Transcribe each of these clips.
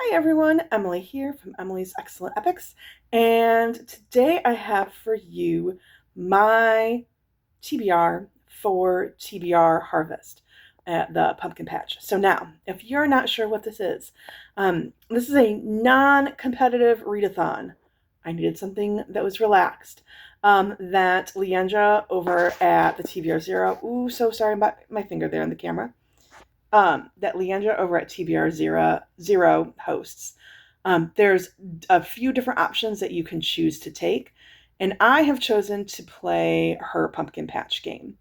Hi everyone, Emily here from Emily's Excellent Epics, and today I have for you my TBR for TBR Harvest at the pumpkin patch. So now, if you're not sure what this is a non-competitive readathon. I needed something that was relaxed. That Leandre over at the TBR Zero, ooh, so sorry about my finger there in the camera, that Leandre over at TBR Zero hosts. There's a few different options that you can choose to take, and I have chosen to play her pumpkin patch game.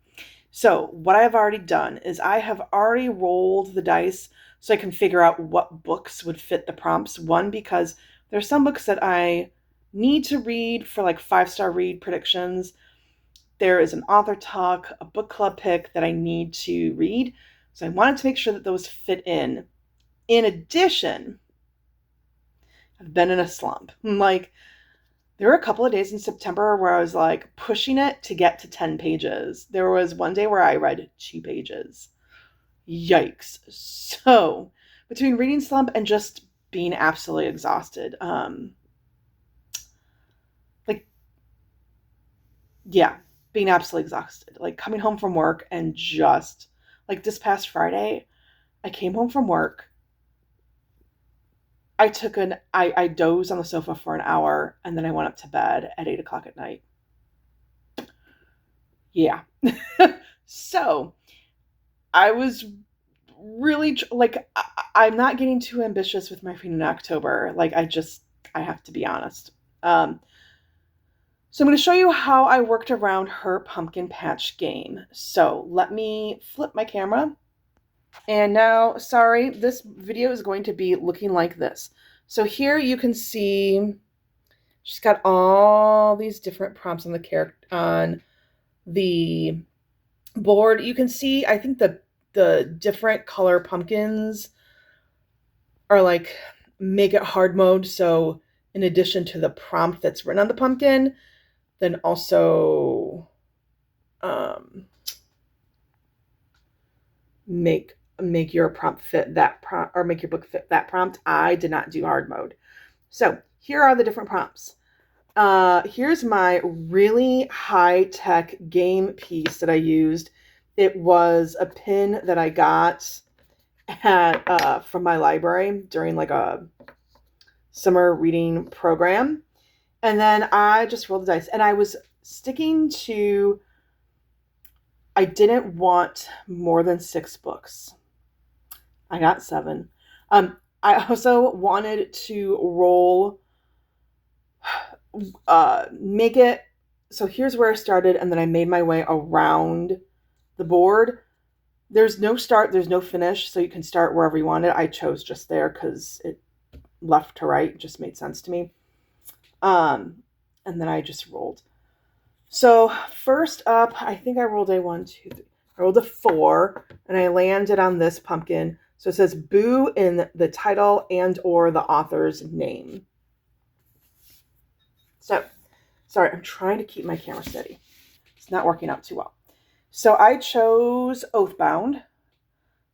So what I've already done is I have already rolled the dice so I can figure out what books would fit the prompts. One, because there's some books that I need to read for like 5-star read predictions. There is an author talk, a book club pick that I need to read. So I wanted to make sure that those fit in. In addition, I've been in a slump. There were a couple of days in September where I was like pushing it to get to 10 pages. There was one day where I read 2 pages. Yikes. So, between reading slump and just being absolutely exhausted, being absolutely exhausted. Like coming home from work and just, like this past Friday, I came home from work. I dozed on the sofa for an hour, and then I went up to bed at 8 o'clock at night. Yeah. So I was really I'm not getting too ambitious with my reading in October. I have to be honest. So I'm going to show you how I worked around her pumpkin patch game. So let me flip my camera. And now, sorry, this video is going to be looking like this. So here you can see she's got all these different prompts on the board. You can see, I think the different color pumpkins are like make it hard mode. So in addition to the prompt that's written on the pumpkin, then also make your prompt fit that prompt, or make your book fit that prompt. I did not do hard mode. So here are the different prompts. Here's my really high-tech game piece that I used. It was a pin that I got from my library during like a summer reading program. And then I just rolled the dice. And I was sticking to, I didn't want more than 6 books. I got 7. I also wanted to roll, make it, so here's where I started, and then I made my way around the board. There's no start, there's no finish, so you can start wherever you wanted. I chose just there because it left to right just made sense to me. And then I just rolled. So first up, I think I rolled a 1, 2, 3. I rolled a 4, and I landed on this pumpkin. So it says boo in the title and or the author's name. So, sorry, I'm trying to keep my camera steady. It's not working out too well. So I chose Oathbound.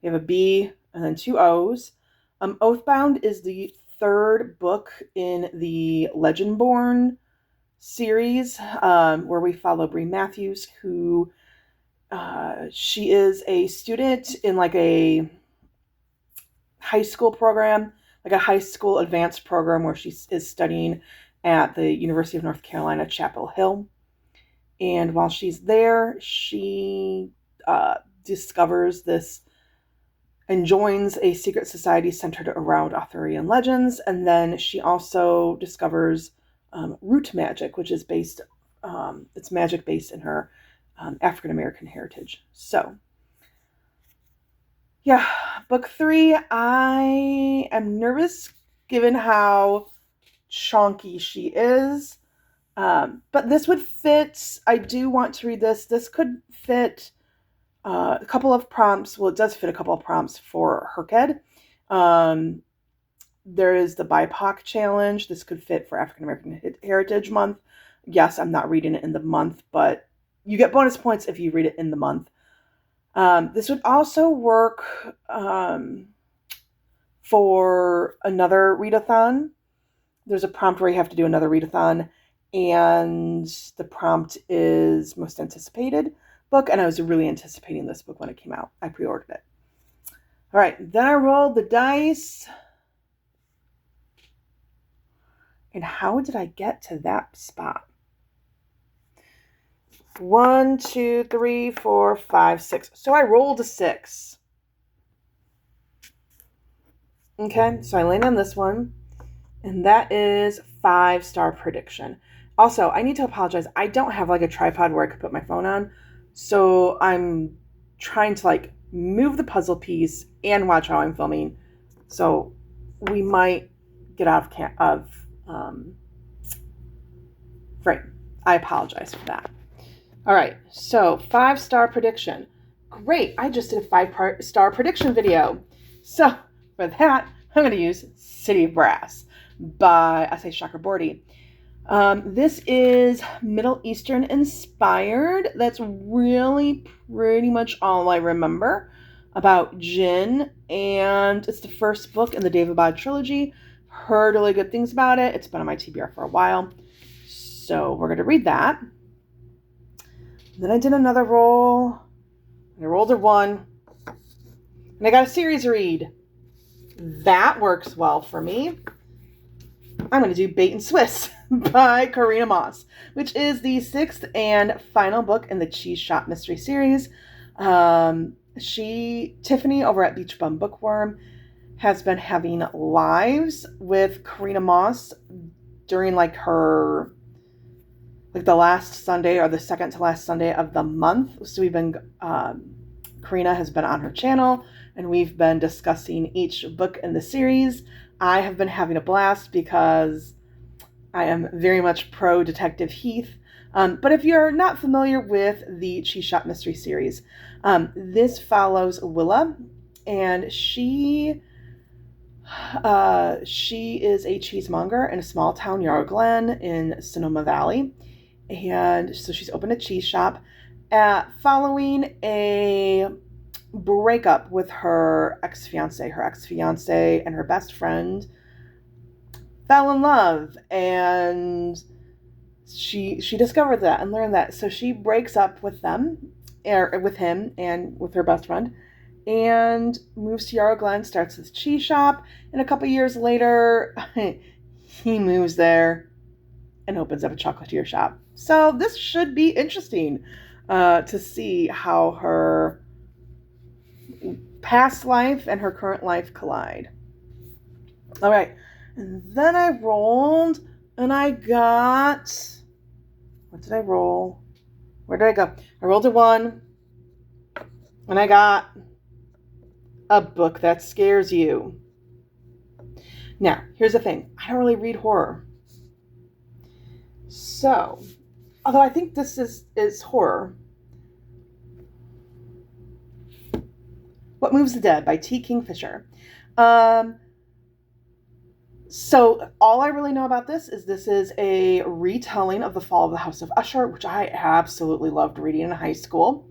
You have a B and then 2 O's. Oathbound is the 3rd book in the Legendborn series, where we follow Bree Matthews, who she is a student in like a high school program, like a high school advanced program where she is studying at the University of North Carolina, Chapel Hill. And while she's there, she discovers this and joins a secret society centered around Arthurian legends. And then she also discovers root magic, which is based, it's magic based in her African-American heritage. So, yeah, book 3, I am nervous given how chonky she is. But this would fit. I do want to read this. This could fit a couple of prompts. Well, it does fit a couple of prompts for Herked. There is the BIPOC challenge. This could fit for African American Heritage Month. Yes, I'm not reading it in the month, but you get bonus points if you read it in the month. This would also work for another readathon. There's a prompt where you have to do another readathon, and the prompt is most anticipated book, and I was really anticipating this book when it came out. I pre-ordered it. All right, then I rolled the dice. And how did I get to that spot? 1, 2, 3, 4, 5, 6. So I rolled a 6. Okay, so I landed on this one. And that is 5-star prediction. Also, I need to apologize. I don't have like a tripod where I could put my phone on. So I'm trying to like move the puzzle piece and watch how I'm filming. So we might get out of frame. I apologize for that. All right, so 5-star prediction. Great, I just did a 5-star prediction video. So for that, I'm going to use City of Brass by S.A. Chakraborty. This is Middle Eastern inspired. That's really pretty much all I remember about Jinn, and it's the first book in the David Bode trilogy. Heard really good things about it. It's been on my TBR for a while. So we're going to read that. Then I did another roll. I rolled a 1. And I got a series read. That works well for me. I'm going to do Bait and Swiss by Korina Moss, which is the 6th and final book in the Cheese Shop Mystery Series. Tiffany over at Beach Bum Bookworm has been having lives with Korina Moss during like her the last Sunday or the second to last Sunday of the month. So we've been, Korina has been on her channel and we've been discussing each book in the series. I have been having a blast because I am very much pro Detective Heath. But if you're not familiar with the Cheese Shop Mystery Series, this follows Willa, and she is a cheesemonger in a small town, Yarrow Glen in Sonoma Valley. And so she's opened a cheese shop following a breakup with her ex-fiance. Her ex-fiance and her best friend fell in love, and she discovered that and learned that. So she breaks up with him and with her best friend and moves to Yarrow Glen, starts his cheese shop, and a couple years later he moves there and opens up a chocolatier shop. So this should be interesting to see how her past life and her current life collide. All right. And then I rolled and I got... What did I roll? Where did I go? I rolled a 1 and I got a book that scares you. Now, here's the thing. I don't really read horror. So, although I think this is horror. What Moves the Dead by T. Kingfisher. So all I really know about this is a retelling of The Fall of the House of Usher, which I absolutely loved reading in high school.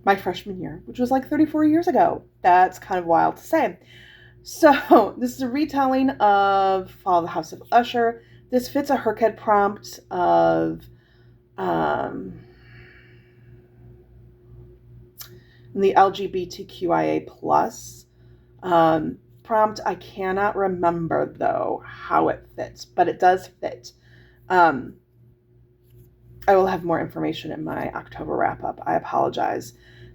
My freshman year, which was like 34 years ago. That's kind of wild to say. So this is a retelling of Fall of the House of Usher. This fits a Herkhead prompt of the LGBTQIA plus prompt. I cannot remember though how it fits, but it does fit. I will have more information in my October wrap up. I apologize.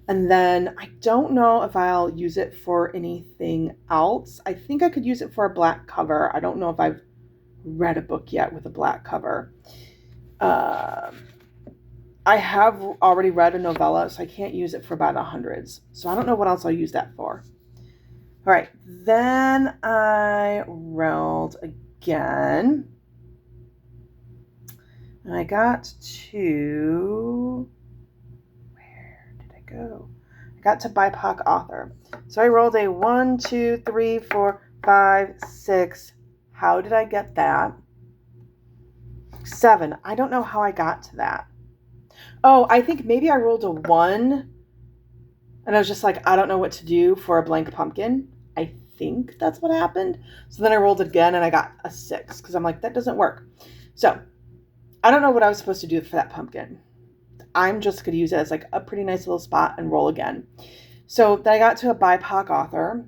And then I don't know if I'll use it for anything else. I think I could use it for a black cover. I don't know if I've read a book yet with a black cover. I have already read a novella, so I can't use it for by the hundreds. So I don't know what else I'll use that for. All right, then I rolled again. And I got to... Where did I go? I got to BIPOC author. So I rolled a 1, 2, 3, 4, 5, 6. How did I get that? 7. I don't know how I got to that. Oh, I think maybe I rolled a 1 and I was just like, I don't know what to do for a blank pumpkin. I think that's what happened. So then I rolled it again and I got a 6 because I'm like, that doesn't work. So I don't know what I was supposed to do for that pumpkin. I'm just going to use it as like a pretty nice little spot and roll again. So then I got to a BIPOC author.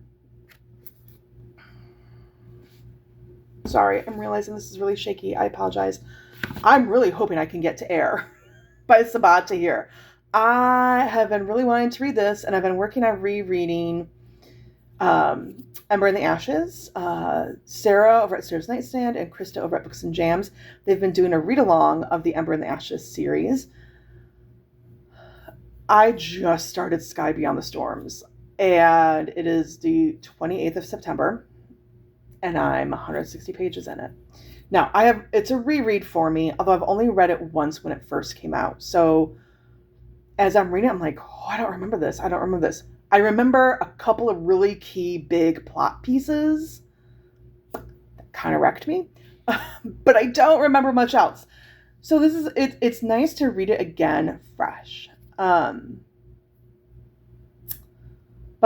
Sorry, I'm realizing this is really shaky. I apologize. I'm really hoping I can get to air by Sabata here. I have been really wanting to read this, and I've been working on rereading Ember in the Ashes. Sarah over at Sarah's Nightstand and Krista over at Books and Jams, they've been doing a read-along of the Ember in the Ashes series. I just started Sky Beyond the Storms, and it is the 28th of September, and I'm 160 pages in it. Now, it's a reread for me, although I've only read it once when it first came out. So as I'm reading it, I'm like, oh, I don't remember this. I remember a couple of really key big plot pieces that kind of wrecked me, but I don't remember much else. So it's nice to read it again fresh. But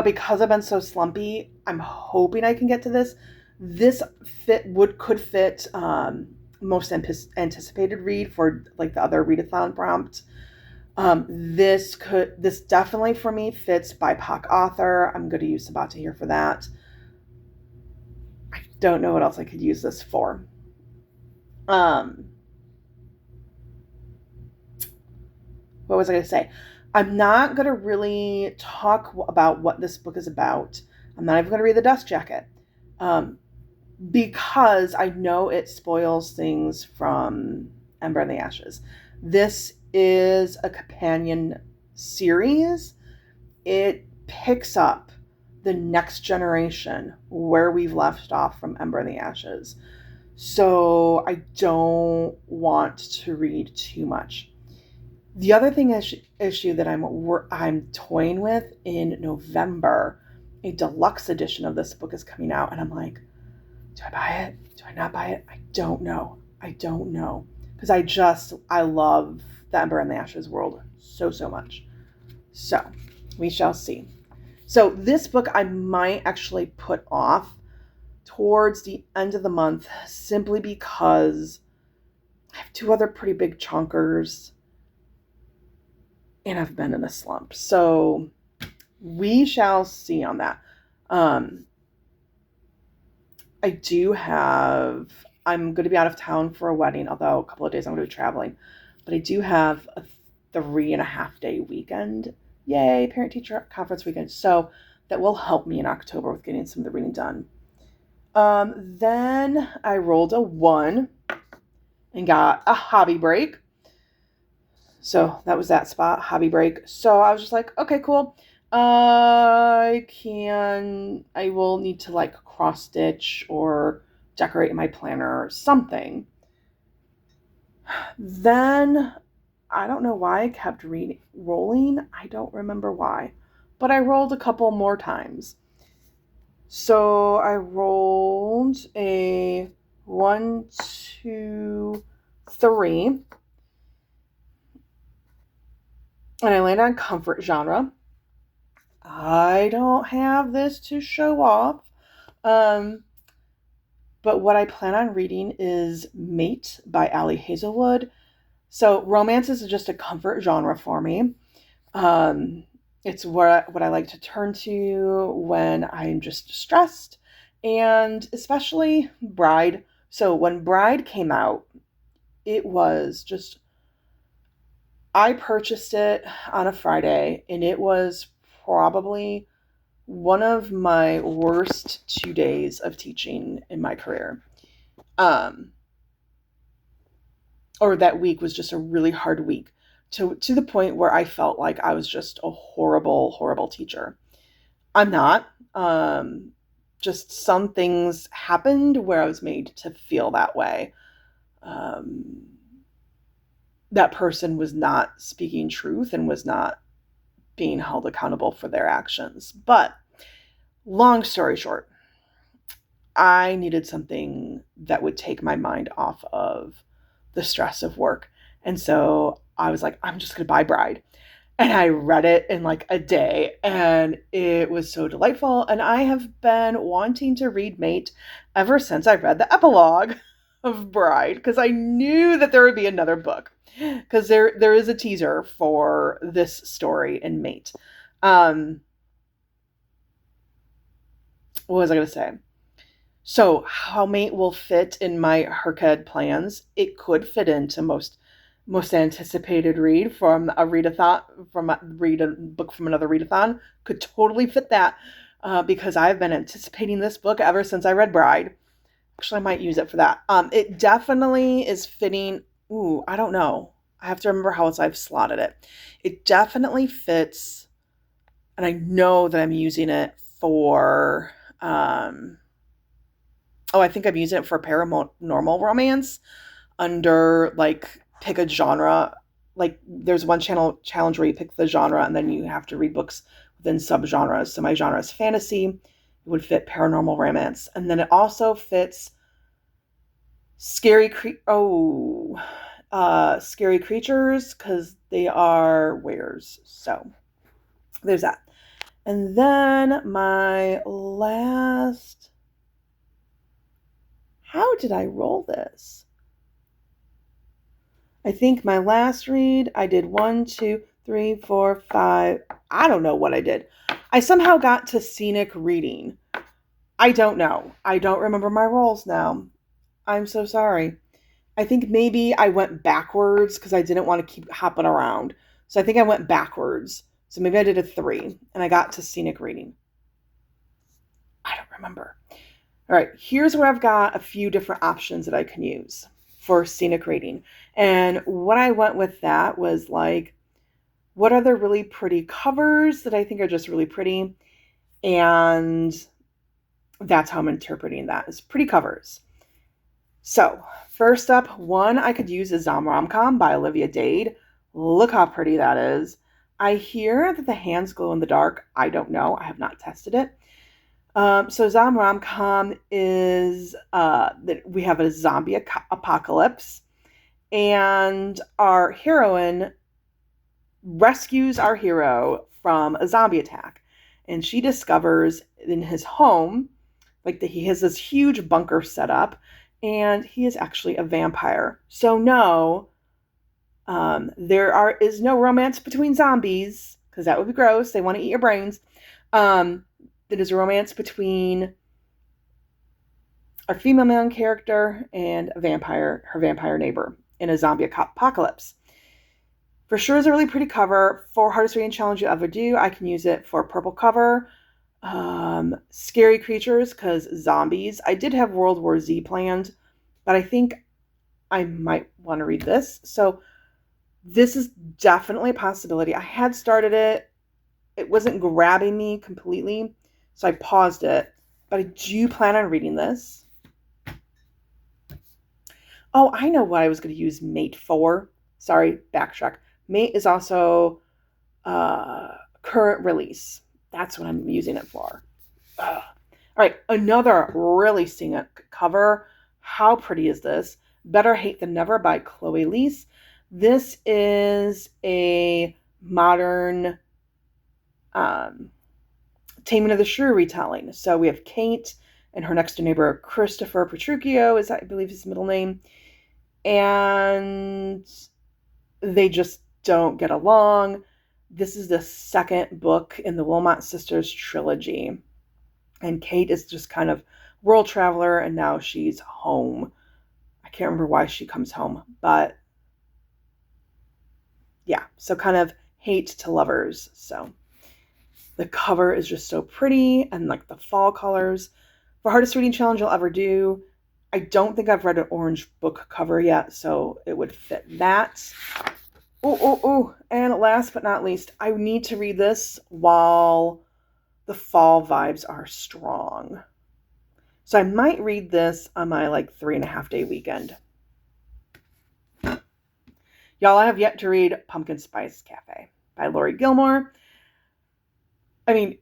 because I've been so slumpy, I'm hoping I can get to this. This could fit most anticipated read for like the other readathon prompt. This definitely for me fits BIPOC author. I'm going to use Sabata here for that. I don't know what else I could use this for. What was I going to say? I'm not going to really talk about what this book is about. I'm not even going to read the dust jacket. Because I know it spoils things from Ember in the Ashes. This is a companion series. It picks up the next generation where we've left off from Ember in the Ashes. So I don't want to read too much. The other issue that I'm toying with in November, a deluxe edition of this book is coming out, and I'm like, do I buy it? Do I not buy it? I don't know. Because I love the Ember and the Ashes world so much. So we shall see. So this book I might actually put off towards the end of the month simply because I have 2 other pretty big chunkers and I've been in a slump. So we shall see on that. I'm going to be out of town for a wedding, although a couple of days I'm going to be traveling. But I do have a 3.5-day weekend. Yay, parent-teacher conference weekend. So that will help me in October with getting some of the reading done. Then I rolled a 1 and got a hobby break. So that was that spot, hobby break. So I was just like, okay, cool. I will need to like cross stitch or decorate my planner or something. Then I don't know why I kept rolling. I don't remember why, but I rolled a couple more times. So I rolled a 1, 2, 3, and I landed on comfort genre. I don't have this to show off. But what I plan on reading is Mate by Ali Hazelwood. So romance is just a comfort genre for me. It's what I like to turn to when I'm just stressed, and especially Bride. So when Bride came out, it was just, I purchased it on a Friday, and it was probably one of my worst 2 days of teaching in my career. Or that week was just a really hard week to the point where I felt like I was just a horrible teacher. I'm not. Just some things happened where I was made to feel that way. That person was not speaking truth and was not being held accountable for their actions. But long story short, I needed something that would take my mind off of the stress of work. And so I was like, I'm just going to buy Bride. And I read it in like a day, and it was so delightful. And I have been wanting to read Mate ever since I read the epilogue of Bride, because I knew that there would be another book, because there is a teaser for this story in Mate. What was I going to say? So how Mate will fit in my Herked plans? It could fit into most anticipated read from a readathon, read a book from another readathon. Could totally fit that, because I've been anticipating this book ever since I read Bride. Actually, I might use it for that. It definitely is fitting. Ooh, I don't know. I have to remember how else I've slotted it. It definitely fits, and I know that I'm using it for. I think I'm using it for paranormal romance under like pick a genre. Like there's one challenge where you pick the genre and then you have to read books within subgenres. So my genre is fantasy. It would fit paranormal romance, and then it also fits scary creatures, because they are wares. So there's that. And then my last. How did I roll this? I think my last read, I did 1, 2, 3, 4, 5. I don't know what I did. I somehow got to scenic reading. I don't know. I don't remember my rolls now. I'm so sorry. I think maybe I went backwards because I didn't want to keep hopping around. So I think I went backwards. So maybe I did a 3 and I got to scenic reading. I don't remember. All right, here's where I've got a few different options that I can use for scenic reading. And what I went with that was like, what are the really pretty covers that I think are just really pretty? And that's how I'm interpreting that, is pretty covers. So first up, one I could use is Zom Romcom by Olivia Dade. Look how pretty that is. I hear that the hands glow in the dark. I don't know. I have not tested it. So Zom Romcom is that we have a zombie apocalypse, and our heroine rescues our hero from a zombie attack, and she discovers in his home, like that he has this huge bunker set up, and he is actually a vampire. So no, there is no romance between zombies, because that would be gross. They want to eat your brains. That is a romance between our female main character and a vampire, her vampire neighbor, in a zombie apocalypse. For sure is a really pretty cover. For hardest reading challenge you'll ever do, I can use it for purple cover. Scary creatures, because zombies. I did have World War Z planned, but I think I might want to read this. So this is definitely a possibility. I had started it. It wasn't grabbing me completely, so I paused it. But I do plan on reading this. Oh, I know what I was going to use Mate for. Sorry, backtrack. Mate is also current release. That's what I'm using it for. All right, another really scenic cover. How pretty is this? Better Hate Than Never by Chloe Leese. This is a modern Taming of the Shrew retelling. So we have Kate and her next door neighbor, Christopher Petruchio, is I believe his middle name. And they just don't get along. This is the second book in the Wilmot Sisters trilogy. And Kate is just kind of world traveler, and now she's home. I can't remember why she comes home, but yeah, so kind of hate to lovers. So the cover is just so pretty, and like the fall colors. For hardest reading challenge you'll ever do, I don't think I've read an orange book cover yet, so it would fit that. And last but not least, I need to read this while the fall vibes are strong. So I might read this on my 3.5 day weekend. Y'all, I have yet to read Pumpkin Spice Cafe by Lori Gilmore. I mean,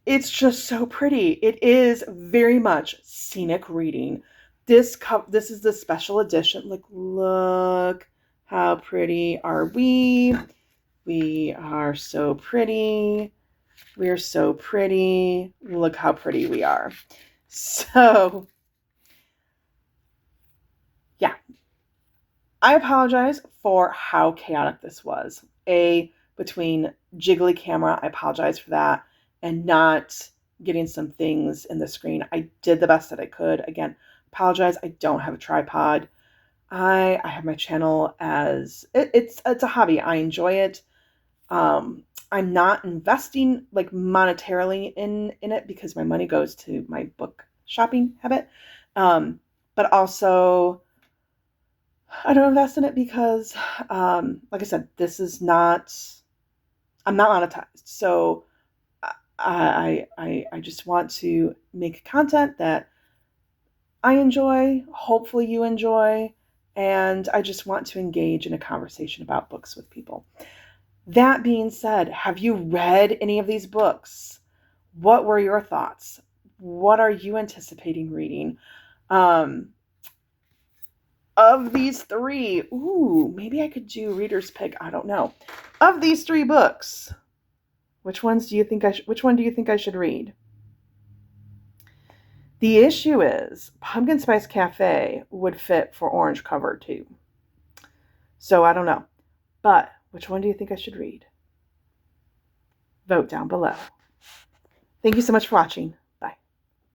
it's just so pretty. It is very much scenic reading. This is the special edition. Look how pretty are we? We are so pretty. We are so pretty. Look how pretty we are. So, yeah. I apologize for how chaotic this was. Between jiggly camera, I apologize for that, and not getting some things in the screen. I did the best that I could. Again, apologize. I don't have a tripod. I have my channel as it's a hobby. I enjoy it. I'm not investing like monetarily in it because my money goes to my book shopping habit. But also I don't invest in it because, like I said, I'm not monetized. So I just want to make content that I enjoy, hopefully you enjoy, and I just want to engage in a conversation about books with people. That being said, have you read any of these books? What were your thoughts? What are you anticipating reading? Um, of these three, maybe I could do reader's pick. I don't know. Of these three books, which one do you think I should read? The issue is Pumpkin Spice Cafe would fit for orange cover too. So I don't know. But which one do you think I should read? Vote down below. Thank you so much for watching.